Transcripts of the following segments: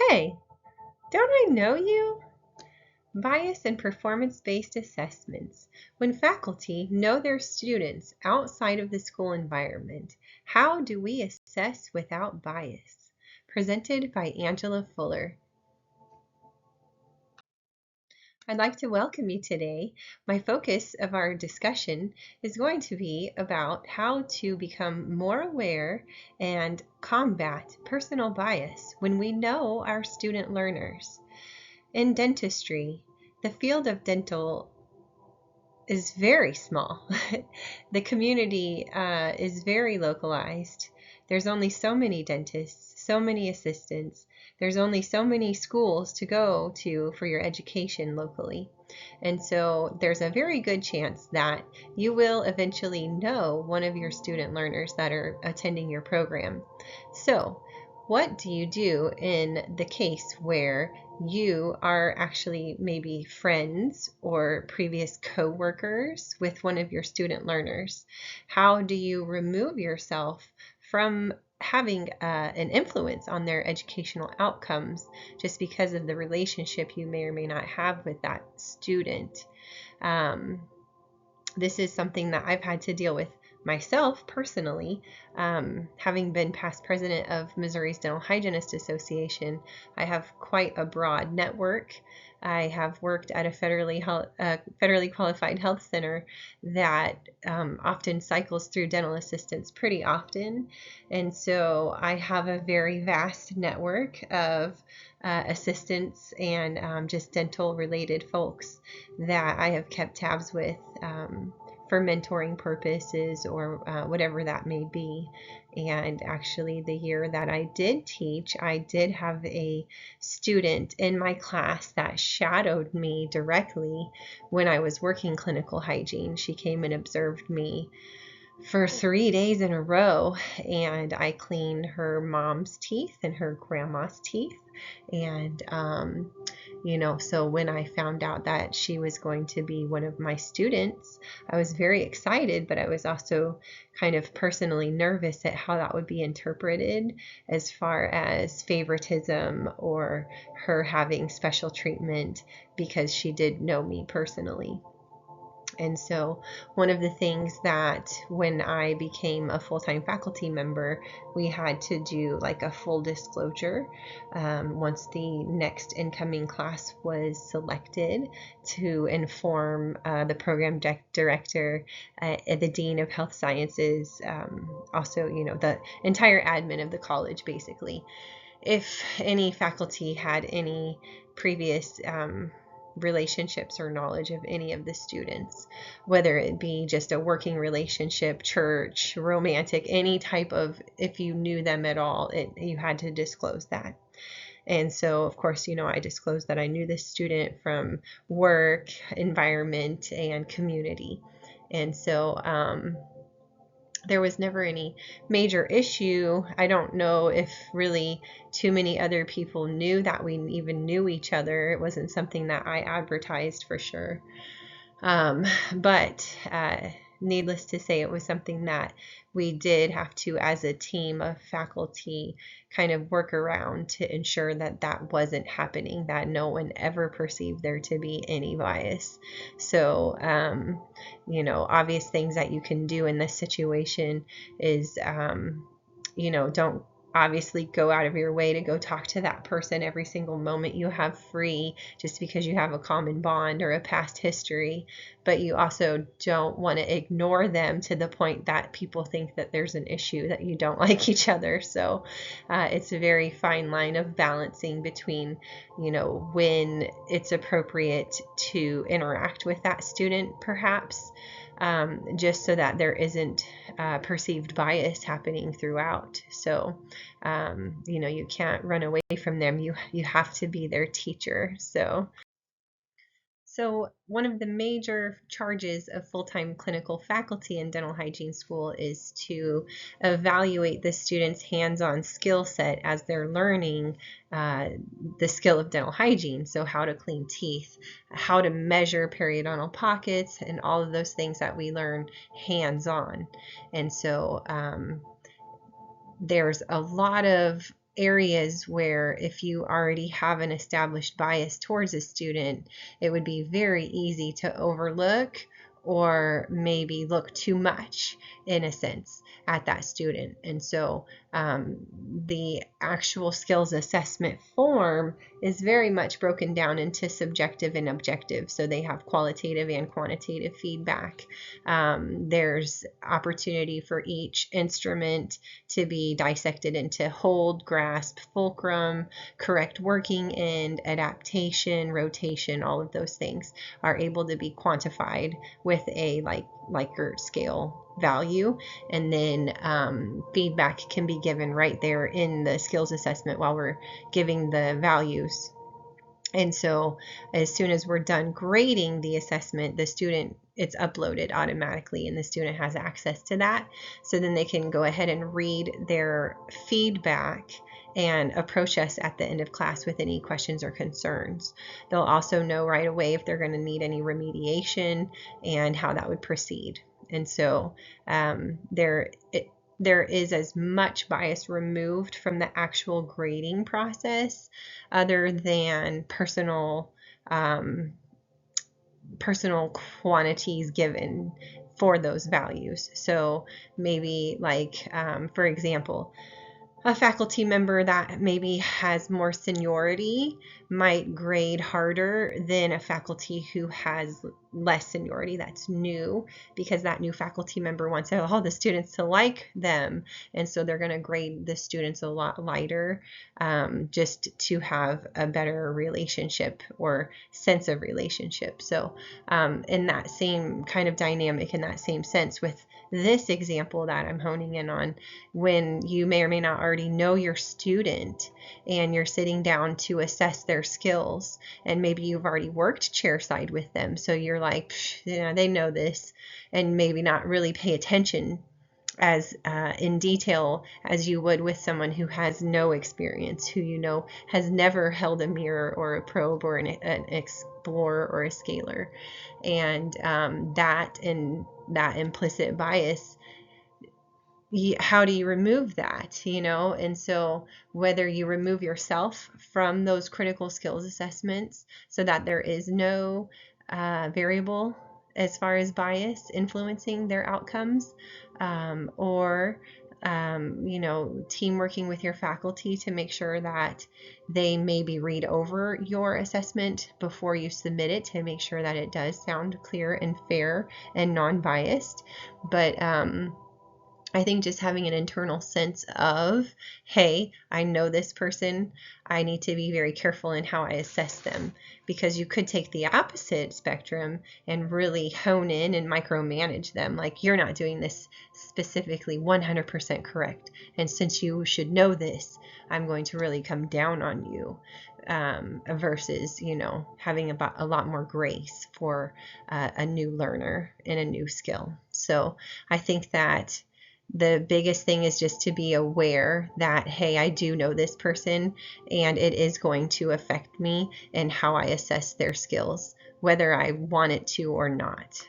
Hey, don't I know you? Bias and performance-based assessments. When faculty know their students outside of the school environment, how do we assess without bias? Presented by Angela Fuller. I'd like to welcome you today. My focus of our discussion is going to be about how to become more aware and combat personal bias when we know our student learners. In dentistry, the field of dental is very small. The community is very localized. There's only so many dentists, so many assistants. There's only so many schools to go to for your education locally. And so there's a very good chance that you will eventually know one of your student learners that are attending your program. So what do you do in the case where you are actually maybe friends or previous co-workers with one of your student learners? How do you remove yourself from having an influence on their educational outcomes just because of the relationship you may or may not have with that student? This is something that I've had to deal with myself personally. Having been past president of Missouri's Dental Hygienist Association, I have quite a broad network. I have worked at a federally qualified health center that often cycles through dental assistants pretty often. And so I have a very vast network of assistants and just dental related folks that I have kept tabs with for mentoring purposes or whatever that may be. And actually, the year that I did teach, I did have a student in my class that shadowed me directly when I was working clinical hygiene. She came and observed me for 3 days in a row, and I cleaned her mom's teeth and her grandma's teeth. And so when I found out that she was going to be one of my students, I was very excited, but I was also kind of personally nervous at how that would be interpreted as far as favoritism or her having special treatment because she did know me personally. And so one of the things that when I became a full-time faculty member, we had to do like a full disclosure once the next incoming class was selected to inform the program director, the dean of health sciences, also, the entire admin of the college, basically. If any faculty had any previous relationships or knowledge of any of the students, whether it be just a working relationship, church, romantic, any type of, if you knew them at all, you had to disclose that. And so, of course, I disclosed that I knew this student from work, environment, and community. And so there was never any major issue. I don't know if really too many other people knew that we even knew each other. It wasn't something that I advertised for sure. But needless to say, it was something that we did have to, as a team of faculty, kind of work around to ensure that that wasn't happening, that no one ever perceived there to be any bias. So, obvious things that you can do in this situation is, don't obviously go out of your way to go talk to that person every single moment you have free just because you have a common bond or a past history, but you also don't want to ignore them to the point that people think that there's an issue, that you don't like each other. So it's a very fine line of balancing between, when it's appropriate to interact with that student perhaps, just so that there isn't perceived bias happening throughout. So, you can't run away from them. You have to be their teacher. So one of the major charges of full-time clinical faculty in dental hygiene school is to evaluate the students' hands-on skill set as they're learning the skill of dental hygiene. So how to clean teeth, how to measure periodontal pockets, and all of those things that we learn hands-on. And so there's a lot of areas where if you already have an established bias towards a student, it would be very easy to overlook or maybe look too much, in a sense, at that student. And so the actual skills assessment form is very much broken down into subjective and objective. So they have qualitative and quantitative feedback. There's opportunity for each instrument to be dissected into hold, grasp, fulcrum, correct working end, adaptation, rotation. All of those things are able to be quantified with a Likert scale value, and then feedback can be given right there in the skills assessment while we're giving the values. And so as soon as we're done grading the assessment, the student, it's uploaded automatically and the student has access to that. So then they can go ahead and read their feedback and approach us at the end of class with any questions or concerns. They'll also know right away if they're going to need any remediation and how that would proceed. And so there is as much bias removed from the actual grading process other than personal quantities given for those values. So maybe for example, a faculty member that maybe has more seniority might grade harder than a faculty who has less seniority that's new, because that new faculty member wants all the students to like them, and so they're going to grade the students a lot lighter, just to have a better relationship or sense of relationship. So in that same kind of dynamic, in that same sense, with this example that I'm honing in on, when you may or may not already know your student and you're sitting down to assess their skills, and maybe you've already worked chairside with them, so you're like, they know this, and maybe not really pay attention as in detail as you would with someone who has no experience, who has never held a mirror or a probe or an explorer or a scaler. And that implicit bias, how do you remove that? And so whether you remove yourself from those critical skills assessments so that there is no variable as far as bias influencing their outcomes, or team working with your faculty to make sure that they maybe read over your assessment before you submit it to make sure that it does sound clear and fair and non-biased. But I think just having an internal sense of, hey, I know this person, I need to be very careful in how I assess them, because you could take the opposite spectrum and really hone in and micromanage them. Like, you're not doing this specifically 100% correct, and since you should know this, I'm going to really come down on you, versus, having a lot more grace for a new learner in a new skill. So I think that the biggest thing is just to be aware that, hey, I do know this person, and it is going to affect me and how I assess their skills, whether I want it to or not.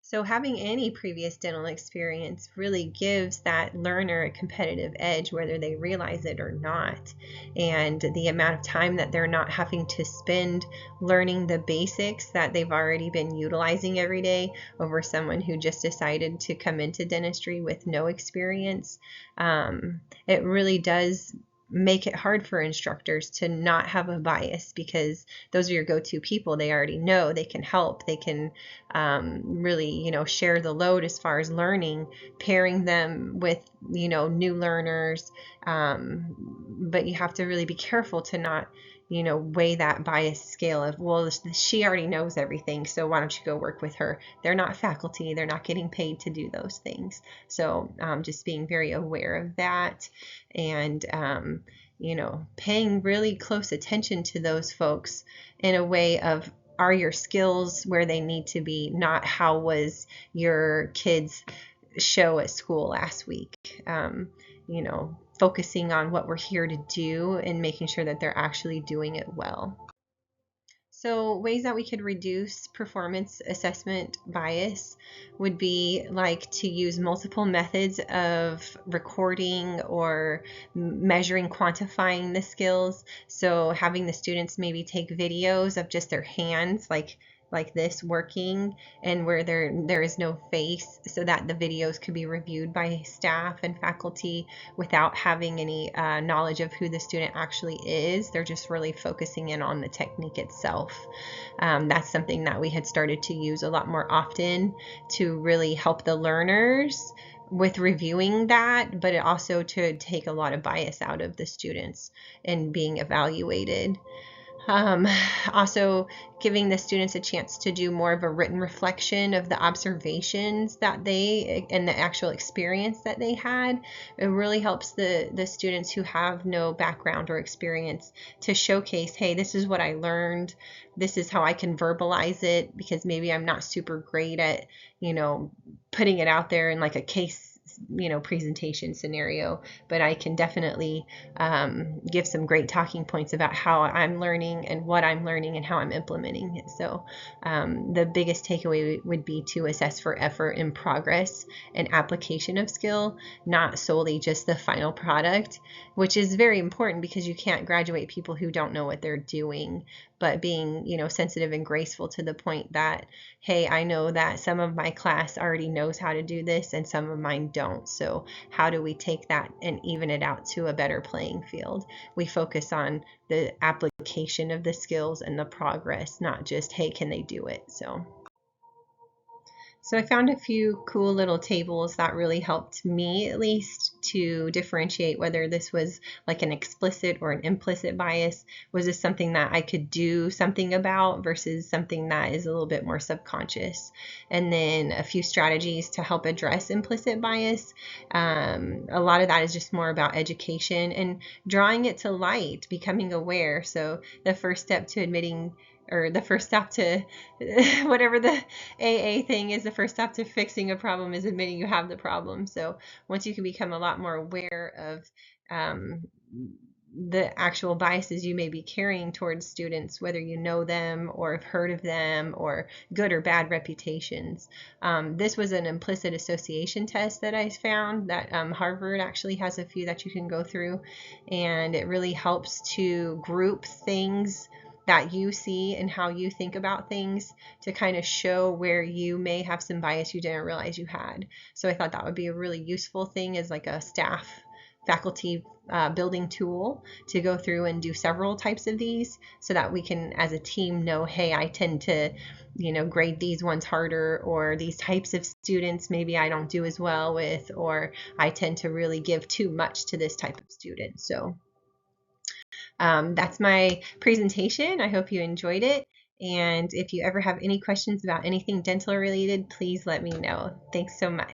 So having any previous dental experience really gives that learner a competitive edge, whether they realize it or not. And the amount of time that they're not having to spend learning the basics that they've already been utilizing every day over someone who just decided to come into dentistry with no experience, it really does make it hard for instructors to not have a bias, because those are your go-to people. They already know, they can help, they can really share the load as far as learning, pairing them with new learners, but you have to really be careful to not weigh that bias scale of, well, she already knows everything, so why don't you go work with her. They're not faculty, they're not getting paid to do those things. So just being very aware of that, and paying really close attention to those folks in a way of, are your skills where they need to be, not how was your kids' show at school last week. Focusing on what we're here to do and making sure that they're actually doing it well. So ways that we could reduce performance assessment bias would be like to use multiple methods of recording or measuring, quantifying the skills. So having the students maybe take videos of just their hands, like this working, and where there is no face, so that the videos could be reviewed by staff and faculty without having any knowledge of who the student actually is. They're just really focusing in on the technique itself. That's something that we had started to use a lot more often to really help the learners with reviewing that, but also to take a lot of bias out of the students and being evaluated. Um, Also giving the students a chance to do more of a written reflection of the observations that they and the actual experience that they had. It really helps the students who have no background or experience to showcase, hey, this is what I learned. This is how I can verbalize it, because maybe I'm not super great at, putting it out there in like a case presentation scenario, but I can definitely give some great talking points about how I'm learning and what I'm learning and how I'm implementing it. So the biggest takeaway would be to assess for effort and progress and application of skill, not solely just the final product, which is very important because you can't graduate people who don't know what they're doing, but being, sensitive and graceful to the point that, hey, I know that some of my class already knows how to do this and some of mine don't. So how do we take that and even it out to a better playing field? We focus on the application of the skills and the progress, not just, hey, can they do it? So I found a few cool little tables that really helped me, at least, to differentiate whether this was like an explicit or an implicit bias. Was this something that I could do something about versus something that is a little bit more subconscious? And then a few strategies to help address implicit bias. A lot of that is just more about education and drawing it to light, becoming aware. So the first step to admitting, or the first step to whatever the AA thing is, the first step to fixing a problem is admitting you have the problem. So once you can become a lot more aware of the actual biases you may be carrying towards students, whether you know them or have heard of them or good or bad reputations. This was an implicit association test that I found that Harvard actually has a few that you can go through, and it really helps to group things that you see and how you think about things to kind of show where you may have some bias you didn't realize you had. So I thought that would be a really useful thing as like a staff faculty building tool to go through and do several types of these, so that we can as a team know, hey, I tend to grade these ones harder, or these types of students maybe I don't do as well with, or I tend to really give too much to this type of student. So that's my presentation. I hope you enjoyed it. And if you ever have any questions about anything dental related, please let me know. Thanks so much.